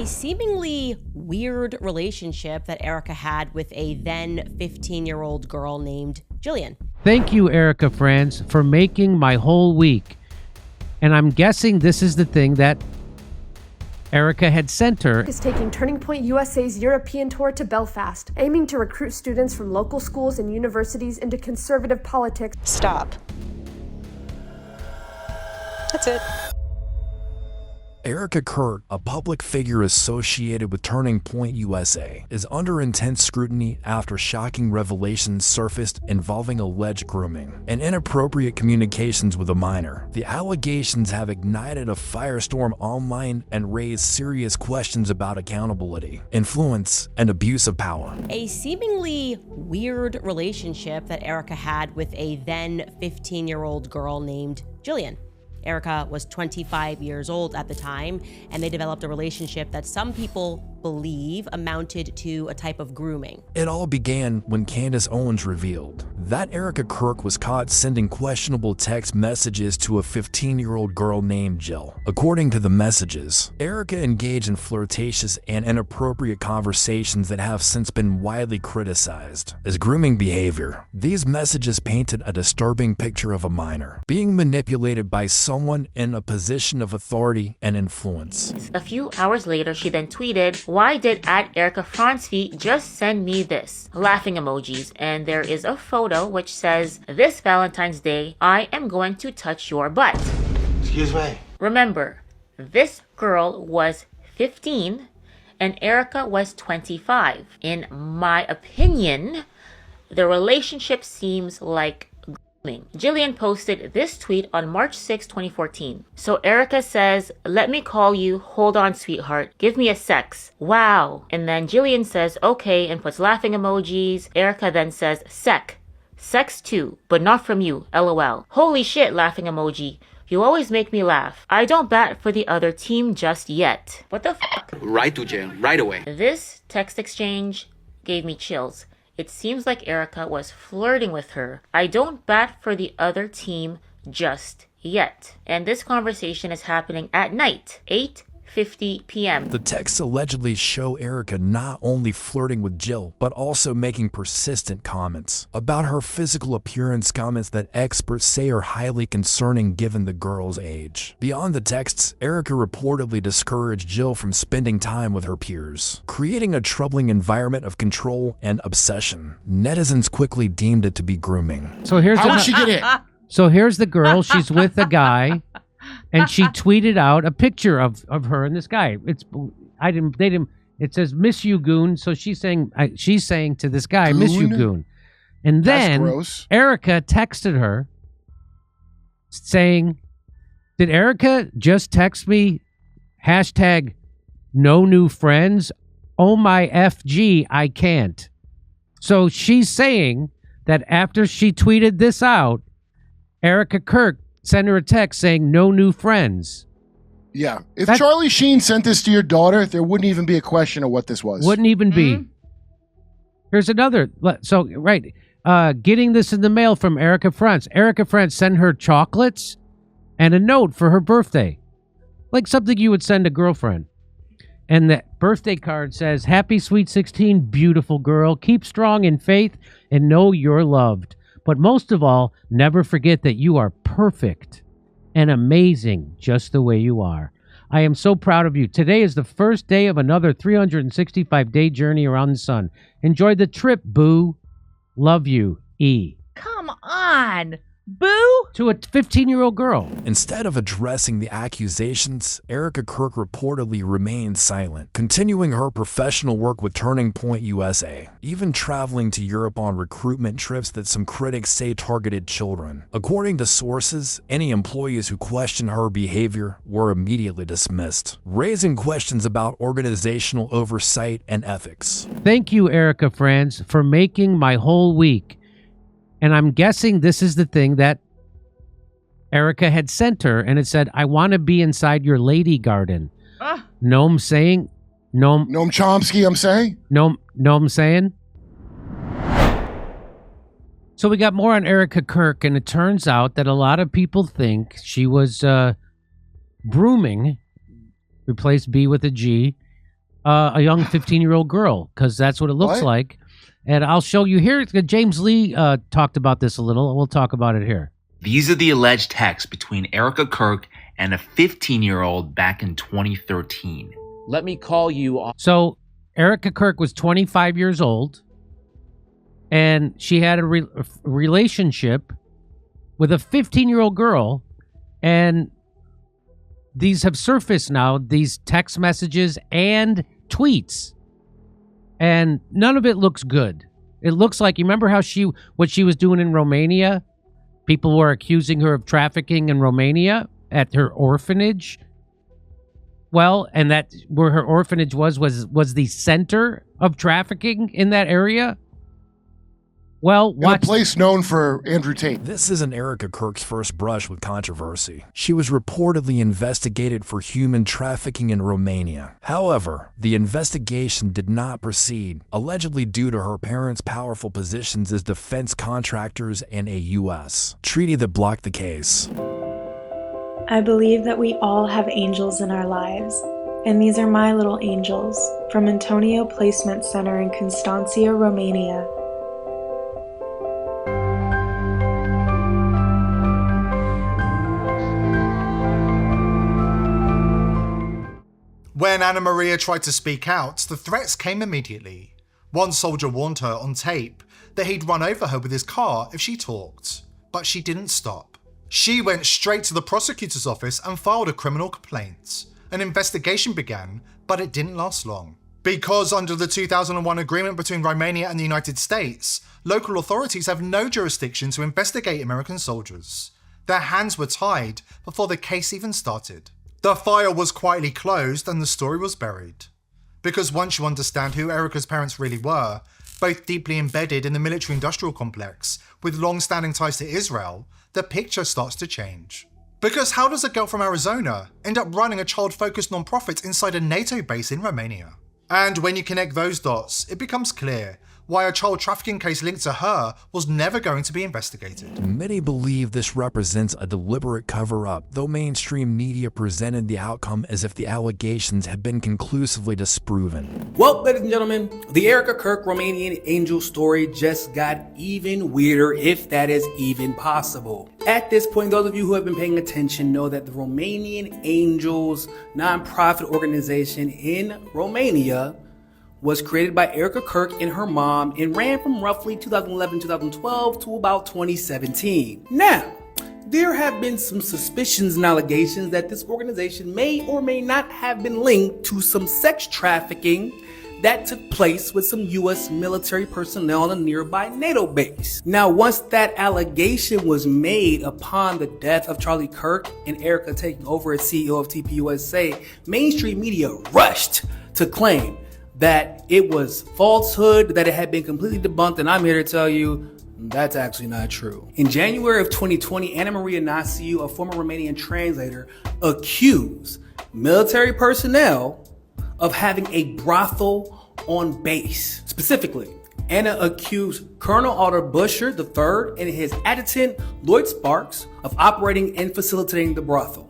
seemingly weird relationship that Erika had with a then 15-year-old girl named Jillian. Thank you, Erika Franz, for making my whole week. And I'm guessing this is the thing that Erika had sent her. Is taking Turning Point USA's European tour to Belfast, aiming to recruit students from local schools and universities into conservative politics. Stop. That's it. Erika Kirk, a public figure associated with Turning Point USA, is under intense scrutiny after shocking revelations surfaced involving alleged grooming and inappropriate communications with a minor. The allegations have ignited a firestorm online and raised serious questions about accountability, influence, and abuse of power. A seemingly weird relationship that Erika had with a then 15-year-old girl named Jillian. Erika was 25 years old at the time, and they developed a relationship that some people believe amounted to a type of grooming. It all began when Candace Owens revealed that Erika Kirk was caught sending questionable text messages to a 15-year-old girl named Jill. According to the messages, Erika engaged in flirtatious and inappropriate conversations that have since been widely criticized as grooming behavior. These messages painted a disturbing picture of a minor being manipulated by someone in a position of authority and influence. A few hours later, she then tweeted, "Why did @Erika Franzfi just send me this?" Laughing emojis, and there is a photo which says, "This Valentine's Day, I am going to touch your butt." Excuse me. Remember, this girl was 15 and Erika was 25. In my opinion, the relationship seems like grooming. Jillian posted this tweet on March 6, 2014. So Erika says, "Let me call you. Hold on, sweetheart. Give me a sex." Wow. And then Jillian says, "Okay," and puts laughing emojis. Erika then says, Sex too, but not from you, LOL. Holy shit, laughing emoji. You always make me laugh. I don't bat for the other team just yet. What the fuck? Right to jail, right away. This text exchange gave me chills. It seems like Erika was flirting with her. I don't bat for the other team just yet. And this conversation is happening at night, 8:50 p.m. The texts allegedly show Erika not only flirting with Jill, but also making persistent comments about her physical appearance, comments that experts say are highly concerning given the girl's age. Beyond the texts, Erika reportedly discouraged Jill from spending time with her peers, creating a troubling environment of control and obsession. Netizens quickly deemed it to be grooming. So here's How did she get in? So here's the girl. She's with a guy, and she tweeted out a picture of her and this guy. It says "Miss you, goon." So she's saying to this guy, Goon? "Miss you, goon." And That's then gross. Erika texted her saying, "Did Erika just text me hashtag no new friends? Oh my FG, I can't." So she's saying that after she tweeted this out, Erika Kirk sent her a text saying no new friends. Yeah. If Charlie Sheen sent this to your daughter, there wouldn't even be a question of what this was. Wouldn't even be. Here's another. So, right. Getting this in the mail from Erika Franz. Erika Franz sent her chocolates and a note for her birthday. Like something you would send a girlfriend. And the birthday card says, "Happy Sweet 16, beautiful girl. Keep strong in faith and know you're loved. But most of all, never forget that you are perfect and amazing just the way you are. I am so proud of you. Today is the first day of another 365-day journey around the sun. Enjoy the trip, boo. Love you, E." Come on. Boo? To a 15-year-old girl. Instead of addressing the accusations, Erika Kirk reportedly remained silent, continuing her professional work with Turning Point USA, even traveling to Europe on recruitment trips that some critics say targeted children. According to sources, any employees who questioned her behavior were immediately dismissed, raising questions about organizational oversight and ethics. Thank you, Erika Franz, for making my whole week. And I'm guessing this is the thing that Erika had sent her, and it said, "I want to be inside your lady garden." Know I'm saying? Noam Chomsky, I'm saying? Know I'm saying? So we got more on Erika Kirk, and it turns out that a lot of people think she was grooming, replace B with a G, a young 15-year-old girl, because that's what it looks like. And I'll show you here. James Lee talked about this a little, and we'll talk about it here. These are the alleged texts between Erika Kirk and a 15-year-old back in 2013. Let me call you. So Erika Kirk was 25 years old, and she had a relationship with a 15-year-old girl, and these have surfaced now, these text messages and tweets, and none of it looks good. It looks like, you remember how what she was doing in Romania? People were accusing her of trafficking in Romania at her orphanage. Well, and that where her orphanage was the center of trafficking in that area. Well, a place known for Andrew Tate. This isn't Erika Kirk's first brush with controversy. She was reportedly investigated for human trafficking in Romania. However, the investigation did not proceed, allegedly due to her parents' powerful positions as defense contractors and a U.S. treaty that blocked the case. I believe that we all have angels in our lives, and these are my little angels from Antonio Placement Center in Constanța, Romania. When Anna Maria tried to speak out, the threats came immediately. One soldier warned her on tape that he'd run over her with his car if she talked, but she didn't stop. She went straight to the prosecutor's office and filed a criminal complaint. An investigation began, but it didn't last long. Because under the 2001 agreement between Romania and the United States, local authorities have no jurisdiction to investigate American soldiers. Their hands were tied before the case even started. The file was quietly closed and the story was buried. Because once you understand who Erika's parents really were, both deeply embedded in the military-industrial complex with long-standing ties to Israel, the picture starts to change. Because how does a girl from Arizona end up running a child-focused non-profit inside a NATO base in Romania? And when you connect those dots, it becomes clear why a child trafficking case linked to her was never going to be investigated. Many believe this represents a deliberate cover-up, though mainstream media presented the outcome as if the allegations had been conclusively disproven. Well, ladies and gentlemen, the Erika Kirk Romanian angel story just got even weirder, if that is even possible. At this point, those of you who have been paying attention know that the Romanian Angels nonprofit organization in Romania was created by Erika Kirk and her mom and ran from roughly 2011-2012 to about 2017. Now, there have been some suspicions and allegations that this organization may or may not have been linked to some sex trafficking that took place with some U.S. military personnel on a nearby NATO base. Now, once that allegation was made upon the death of Charlie Kirk and Erika taking over as CEO of TPUSA, mainstream media rushed to claim that it was falsehood, that it had been completely debunked, and I'm here to tell you that's actually not true. In January of 2020, Anna Maria Nasiu, a former Romanian translator, accused military personnel of having a brothel on base. Specifically, Anna accused Colonel Alder Busher III and his adjutant Lloyd Sparks of operating and facilitating the brothel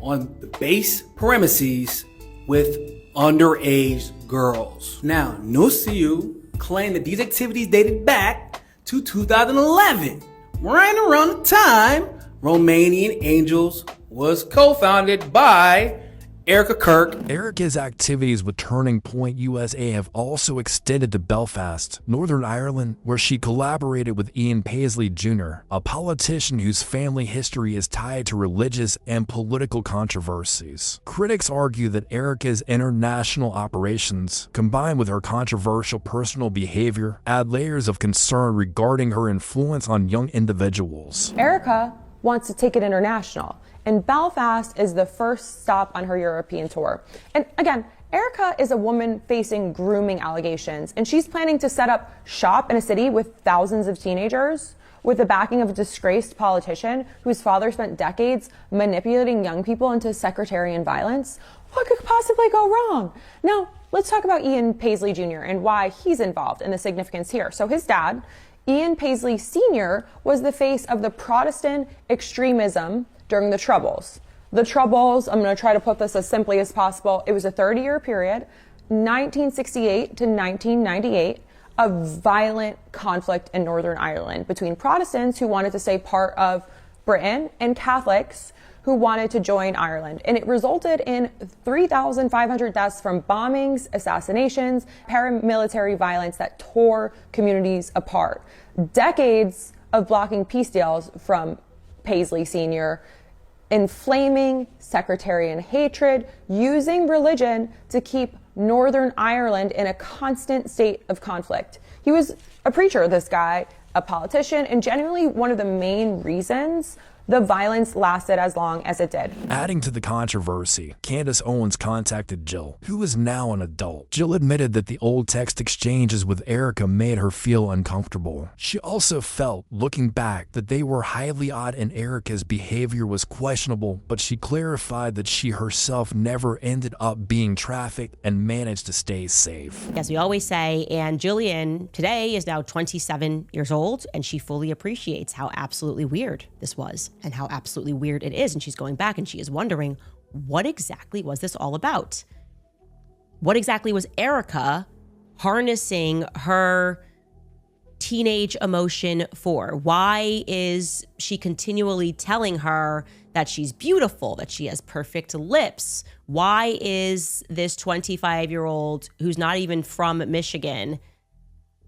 on the base premises with underage girls. Now, Nasiu claimed that these activities dated back to 2011, right around the time Romanian Angels was co-founded by Erika Kirk. Erika's activities with Turning Point USA have also extended to Belfast, Northern Ireland, where she collaborated with Ian Paisley Jr., a politician whose family history is tied to religious and political controversies. Critics argue that Erika's international operations, combined with her controversial personal behavior, add layers of concern regarding her influence on young individuals. Erika wants to take it international, and Belfast is the first stop on her European tour. And again, Erika is a woman facing grooming allegations, and she's planning to set up shop in a city with thousands of teenagers with the backing of a disgraced politician whose father spent decades manipulating young people into sectarian violence. What could possibly go wrong? Now, let's talk about Ian Paisley Jr. and why he's involved and the significance here. So his dad, Ian Paisley Sr., was the face of the Protestant extremism during the Troubles. The Troubles, I'm going to try to put this as simply as possible, it was a 30-year period 1968 to 1998, a violent conflict in Northern Ireland between Protestants who wanted to stay part of Britain and Catholics who wanted to join Ireland. And it resulted in 3,500 deaths from bombings, assassinations, paramilitary violence that tore communities apart. Decades of blocking peace deals from Paisley Sr., inflaming sectarian hatred, using religion to keep Northern Ireland in a constant state of conflict. He was a preacher, this guy, a politician, and genuinely one of the main reasons the violence lasted as long as it did. Adding to the controversy, Candace Owens contacted Jill, who is now an adult. Jill admitted that the old text exchanges with Erika made her feel uncomfortable. She also felt, looking back, that they were highly odd and Erika's behavior was questionable, but she clarified that she herself never ended up being trafficked and managed to stay safe. As we always say, and Jillian today is now 27 years old, and she fully appreciates how absolutely weird this was. And how absolutely weird it is. And she's going back and she is wondering, what exactly was this all about? What exactly was Erika harnessing her teenage emotion for? Why is she continually telling her that she's beautiful, that she has perfect lips? Why is this 25-year-old who's not even from Michigan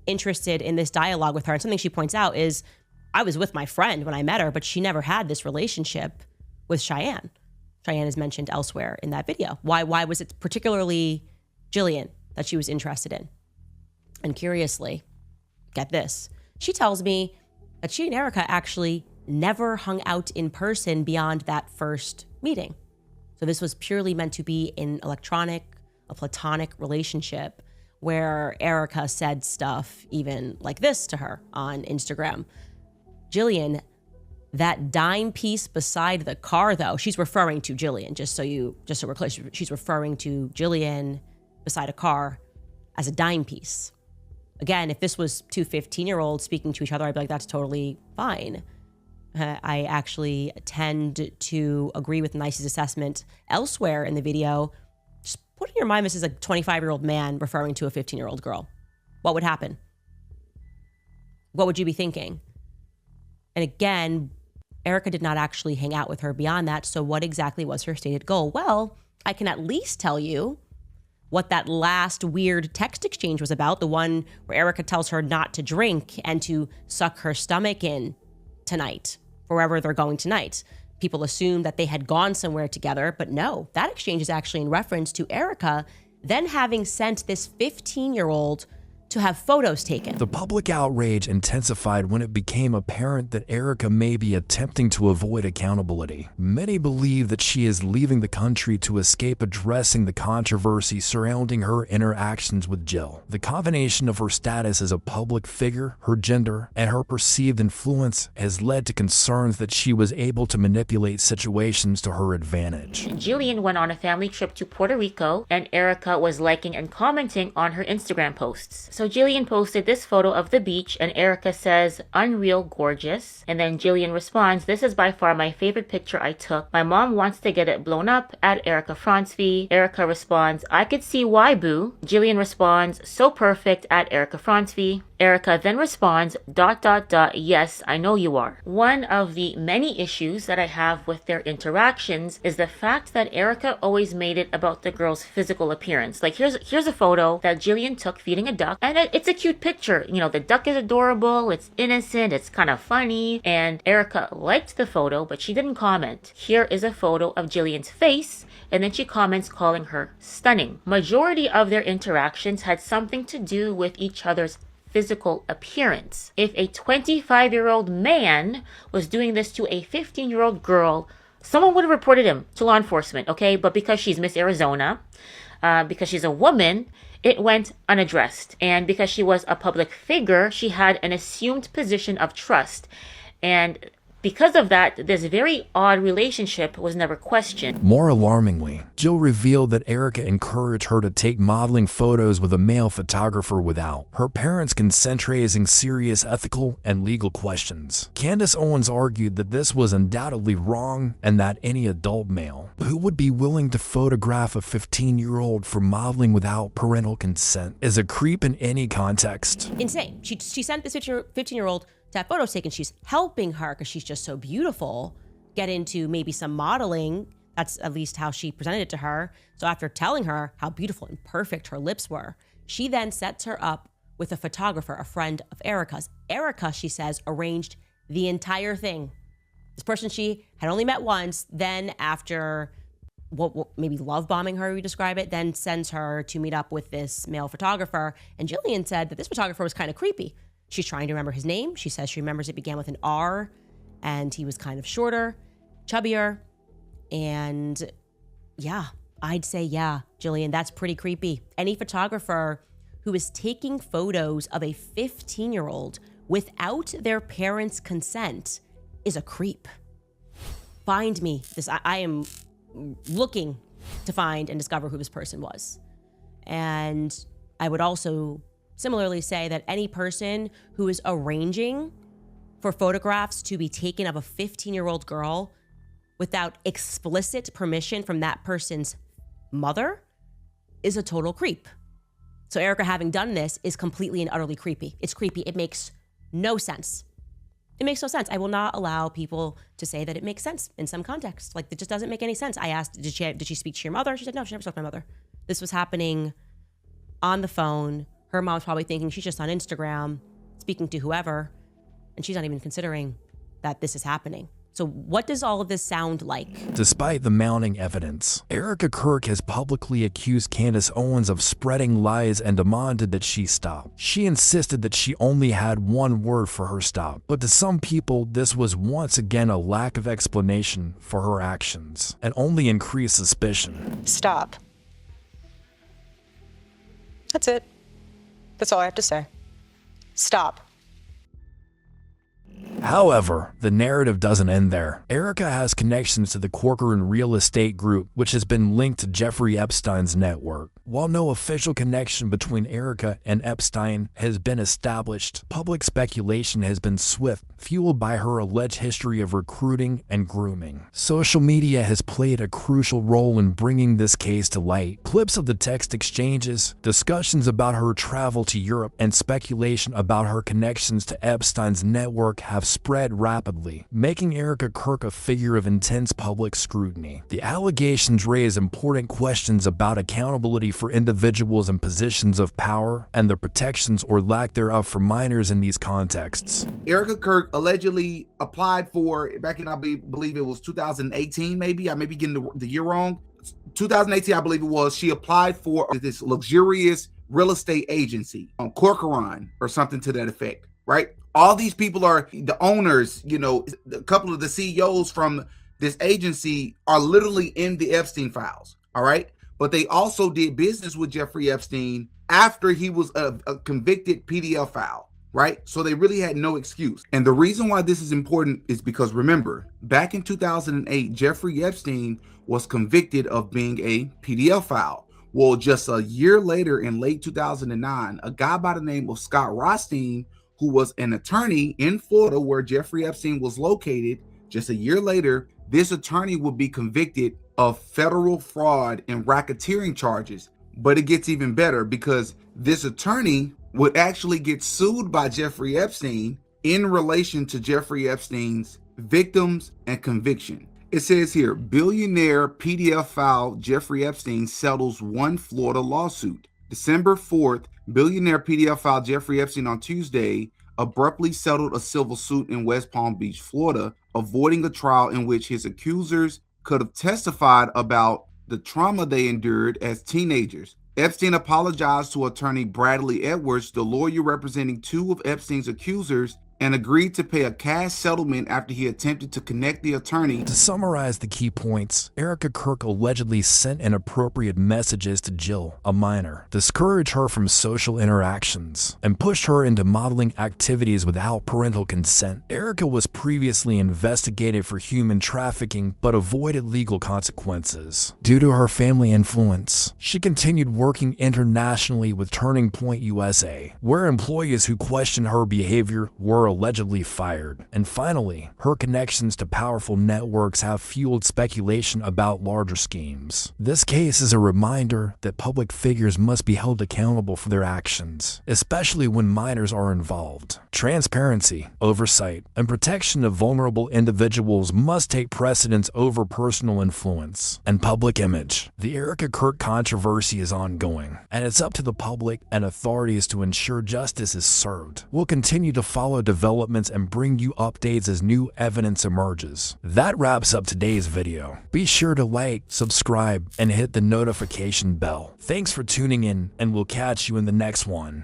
interested in this dialogue with her? And something she points out is, I was with my friend when I met her, but she never had this relationship with Cheyenne. Cheyenne is mentioned elsewhere in that video. Why was it particularly Jillian that she was interested in? And curiously, get this, she tells me that she and Erika actually never hung out in person beyond that first meeting. So this was purely meant to be a platonic relationship where Erika said stuff even like this to her on Instagram. Jillian, that dime piece beside the car, though, she's referring to Jillian, just so we're clear, she's referring to Jillian beside a car as a dime piece. Again, if this was two 15-year-olds speaking to each other, I'd be like, that's totally fine. I actually tend to agree with Nicey's assessment elsewhere in the video. Just put in your mind, this is a 25-year-old man referring to a 15-year-old girl. What would happen? What would you be thinking? And again, Erika did not actually hang out with her beyond that. So what exactly was her stated goal? Well, I can at least tell you what that last weird text exchange was about. The one where Erika tells her not to drink and to suck her stomach in tonight, wherever they're going tonight. People assume that they had gone somewhere together, but no, that exchange is actually in reference to Erika then having sent this 15-year-old to have photos taken. The public outrage intensified when it became apparent that Erika may be attempting to avoid accountability. Many believe that she is leaving the country to escape addressing the controversy surrounding her interactions with Jill. The combination of her status as a public figure, her gender, and her perceived influence has led to concerns that she was able to manipulate situations to her advantage. Jillian went on a family trip to Puerto Rico, and Erika was liking and commenting on her Instagram posts. So Jillian posted this photo of the beach, and Erika says, "Unreal gorgeous." And then Jillian responds, "This is by far my favorite picture I took. My mom wants to get it blown up at Erika Francvi." Erika responds, "I could see why, boo." Jillian responds, "So perfect at Erika Francvi." Erika then responds, ... yes, I know you are. One of the many issues that I have with their interactions is the fact that Erika always made it about the girl's physical appearance. Like here's a photo that Jillian took feeding a duck, and it's a cute picture. You know, the duck is adorable, it's innocent, it's kind of funny, and Erika liked the photo, but she didn't comment. Here is a photo of Jillian's face, and then she comments calling her stunning. Majority of their interactions had something to do with each other's physical appearance. If a 25-year-old man was doing this to a 15-year-old girl, someone would have reported him to law enforcement, okay? But because she's Miss Arizona, because she's a woman, it went unaddressed. And because she was a public figure, she had an assumed position of trust. And Because of that, this very odd relationship was never questioned. More alarmingly, Jill revealed that Erika encouraged her to take modeling photos with a male photographer without her parents' consent, raising serious ethical and legal questions. Candace Owens argued that this was undoubtedly wrong and that any adult male who would be willing to photograph a 15-year-old for modeling without parental consent is a creep in any context. Insane. She sent this 15-year-old to have photos taken. She's helping her because she's just so beautiful get into maybe some modeling. That's at least how she presented it to her. So after telling her how beautiful and perfect her lips were, she then sets her up with a photographer, a friend of Erika's. Erika, she says, arranged the entire thing. This person she had only met once, then after what maybe love bombing her, we describe it, then sends her to meet up with this male photographer. And Jillian said that this photographer was kind of creepy. She's trying to remember his name. She says she remembers it began with an R, and he was kind of shorter, chubbier. And yeah, I'd say, yeah, Jillian, that's pretty creepy. Any photographer who is taking photos of a 15-year-old without their parents' consent is a creep. Find me this. I am looking to find and discover who this person was. And I would also similarly say that any person who is arranging for photographs to be taken of a 15-year-old girl without explicit permission from that person's mother is a total creep. So Erika having done this is completely and utterly creepy. It's creepy. It makes no sense. It makes no sense. I will not allow people to say that it makes sense in some context. Like, it just doesn't make any sense. I asked, did she speak to your mother? She said, no, she never spoke to my mother. This was happening on the phone. Her mom's probably thinking she's just on Instagram speaking to whoever, and she's not even considering that this is happening. So what does all of this sound like? Despite the mounting evidence, Erika Kirk has publicly accused Candace Owens of spreading lies and demanded that she stop. She insisted that she only had one word for her stop, but to some people, this was once again a lack of explanation for her actions and only increased suspicion. Stop. That's it. That's all I have to say. Stop. However, the narrative doesn't end there. Erika has connections to the Corcoran Real Estate Group, which has been linked to Jeffrey Epstein's network. While no official connection between Erika and Epstein has been established, public speculation has been swift, fueled by her alleged history of recruiting and grooming. Social media has played a crucial role in bringing this case to light. Clips of the text exchanges, discussions about her travel to Europe, and speculation about her connections to Epstein's network have spread rapidly, making Erika Kirk a figure of intense public scrutiny. The allegations raise important questions about accountability for individuals in positions of power and the protections or lack thereof for minors in these contexts. Erika Kirk allegedly applied for, back in, I believe it was 2018, maybe. I may be getting the year wrong. 2018, I believe it was. She applied for this luxurious real estate agency on Corcoran or something to that effect, right? All these people are the owners, you know, a couple of the CEOs from this agency are literally in the Epstein files, all right? But they also did business with Jeffrey Epstein after he was a convicted pedophile, right? So they really had no excuse. And the reason why this is important is because, remember, back in 2008, Jeffrey Epstein was convicted of being a pedophile. Well, just a year later, in late 2009, a guy by the name of Scott Rothstein, who was an attorney in Florida where Jeffrey Epstein was located, just a year later, this attorney would be convicted of federal fraud and racketeering charges. But it gets even better because this attorney would actually get sued by Jeffrey Epstein in relation to Jeffrey Epstein's victims and conviction. It says here, billionaire pedophile Jeffrey Epstein settles one Florida lawsuit. December 4th, billionaire pedophile Jeffrey Epstein on Tuesday abruptly settled a civil suit in West Palm Beach, Florida, avoiding a trial in which his accusers could have testified about the trauma they endured as teenagers. Epstein apologized to attorney Bradley Edwards, the lawyer representing two of Epstein's accusers, and agreed to pay a cash settlement after he attempted to connect the attorney. To summarize the key points, Erika Kirk allegedly sent inappropriate messages to Jill, a minor, discouraged her from social interactions, and pushed her into modeling activities without parental consent. Erika was previously investigated for human trafficking but avoided legal consequences. Due to her family influence, she continued working internationally with Turning Point USA, where employees who questioned her behavior were allegedly fired. And finally, her connections to powerful networks have fueled speculation about larger schemes. This case is a reminder that public figures must be held accountable for their actions, especially when minors are involved. Transparency, oversight, and protection of vulnerable individuals must take precedence over personal influence and public image. The Erika Kirk controversy is ongoing, and it's up to the public and authorities to ensure justice is served. We'll continue to follow developments and bring you updates as new evidence emerges. That wraps up today's video. Be sure to like, subscribe, and hit the notification bell. Thanks for tuning in, and we'll catch you in the next one.